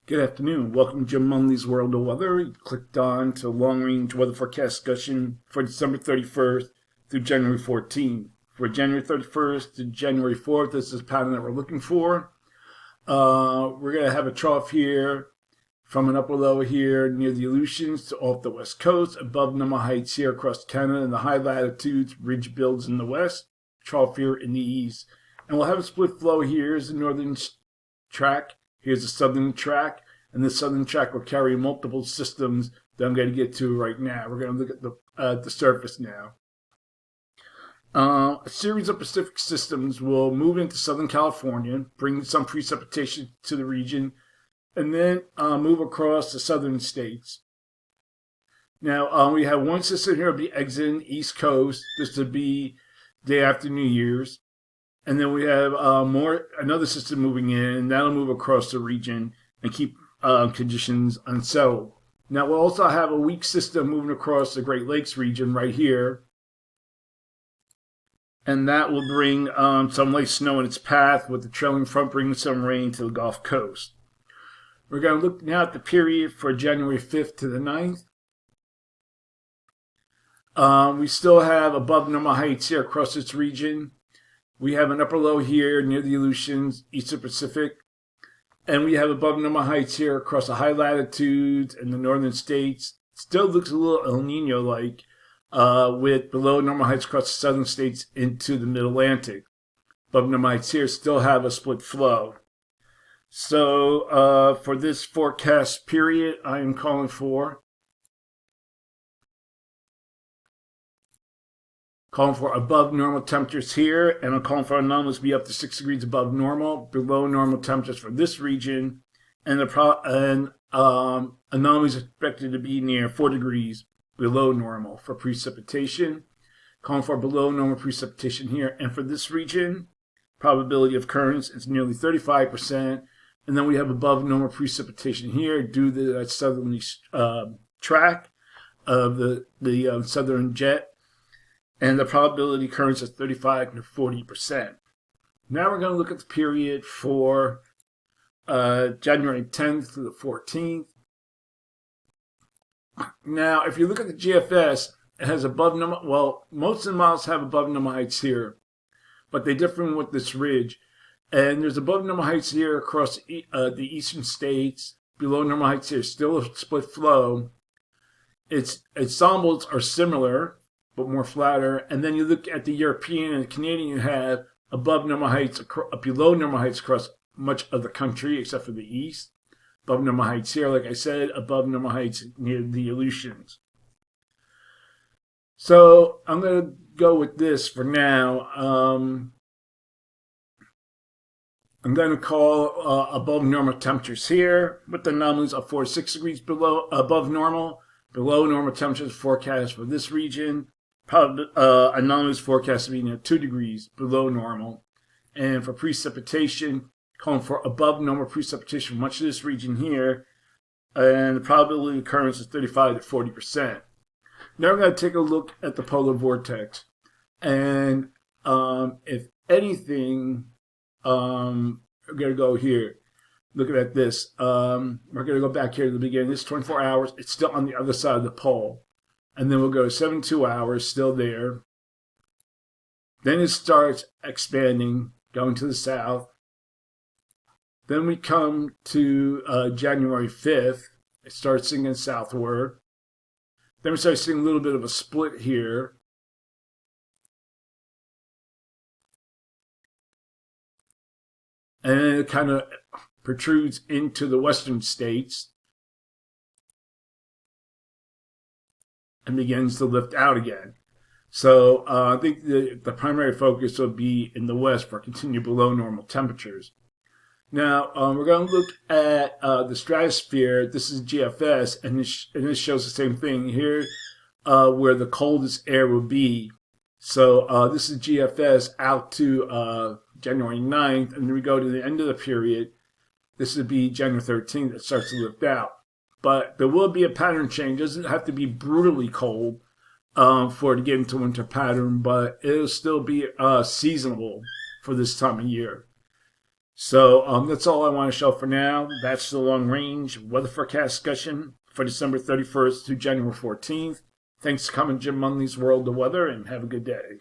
Good afternoon. Welcome to Jim Munley's World of Weather. You clicked on to long-range weather forecast discussion for December 31st through January 14th. For January 31st to January 4th, this is the pattern that we're looking for. We're going to have a trough here from an upper low here near the Aleutians to off the west coast, above normal heights here across Canada and the high latitudes, ridge builds in the west, trough here in the east. And we'll have a split flow here. Here's the northern track. Here's the southern track, and the southern track will carry multiple systems that I'm going to get to right now. We're going to look at the surface now. A series of Pacific systems will move into Southern California, bring some precipitation to the region, and then move across the southern states. Now, we have one system here will be exiting the East Coast. This would be day after New Year's. And then we have another system moving in, and that'll move across the region and keep conditions unsettled. Now we'll also have a weak system moving across the Great Lakes region right here, and that will bring some light snow in its path, with the trailing front bringing some rain to the Gulf Coast. We're going to look now at the period for January 5th to the 9th. We still have above normal heights here across this region. We have an upper low here near the Aleutians, Eastern Pacific. And we have above normal heights here across the high latitudes in the northern states. Still looks a little El Nino-like, with below normal heights across the southern states into the mid-Atlantic. Above normal heights here still have a split flow. So for this forecast period, I am calling for above normal temperatures here, and I'm calling for anomalies to be up to 6 degrees above normal, below normal temperatures for this region, and anomalies expected to be near 4 degrees below normal for precipitation. Calling for below normal precipitation here, and for this region, probability of occurrence is nearly 35%, and then we have above normal precipitation here due to that southerly track of the southern jet. And the probability occurrence is 35 to 40%. Now we're going to look at the period for January 10th to the 14th. Now, if you look at the GFS, it has above normal. Well, most of the models have above normal heights here, but they differ with this ridge. And there's above normal heights here across the eastern states. Below normal heights here, still a split flow. Its ensembles are similar, but more flatter. And then you look at the European and the Canadian, you have above normal heights, below normal heights across much of the country, except for the east. Above normal heights here, like I said, above normal heights near the Aleutians. So I'm going to go with this for now. I'm going to call above normal temperatures here, with the anomalies of 4 to 6 degrees above normal. Below normal temperatures forecast for this region. Anomalies forecast to be near 2 degrees below normal. And for precipitation, calling for above normal precipitation for much of this region here. And the probability of occurrence is 35 to 40%. Now we're going to take a look at the polar vortex. And if anything, we're going to go here. Looking at this, we're going to go back here to the beginning. This 24 hours, it's still on the other side of the pole. And then we'll go 72 hours, still there. Then it starts expanding, going to the south. Then we come to January 5th. It starts singing southward. Then we start seeing a little bit of a split here. And then it kind of protrudes into the western states and begins to lift out again. So I think the primary focus will be in the west for continued below normal temperatures. Now we're going to look at the stratosphere. This is GFS, and this shows the same thing here, where the coldest air will be. So this is GFS out to January 9th, and then we go to the end of the period. This would be January 13th. It starts to lift out. But there will be a pattern change. It doesn't have to be brutally cold. for it to get into winter pattern, but it'll still be seasonable for this time of year. So that's all I want to show for now. That's the long range weather forecast discussion for December 31st to January 14th. Thanks for coming to Jim Munley's World of Weather, and have a good day.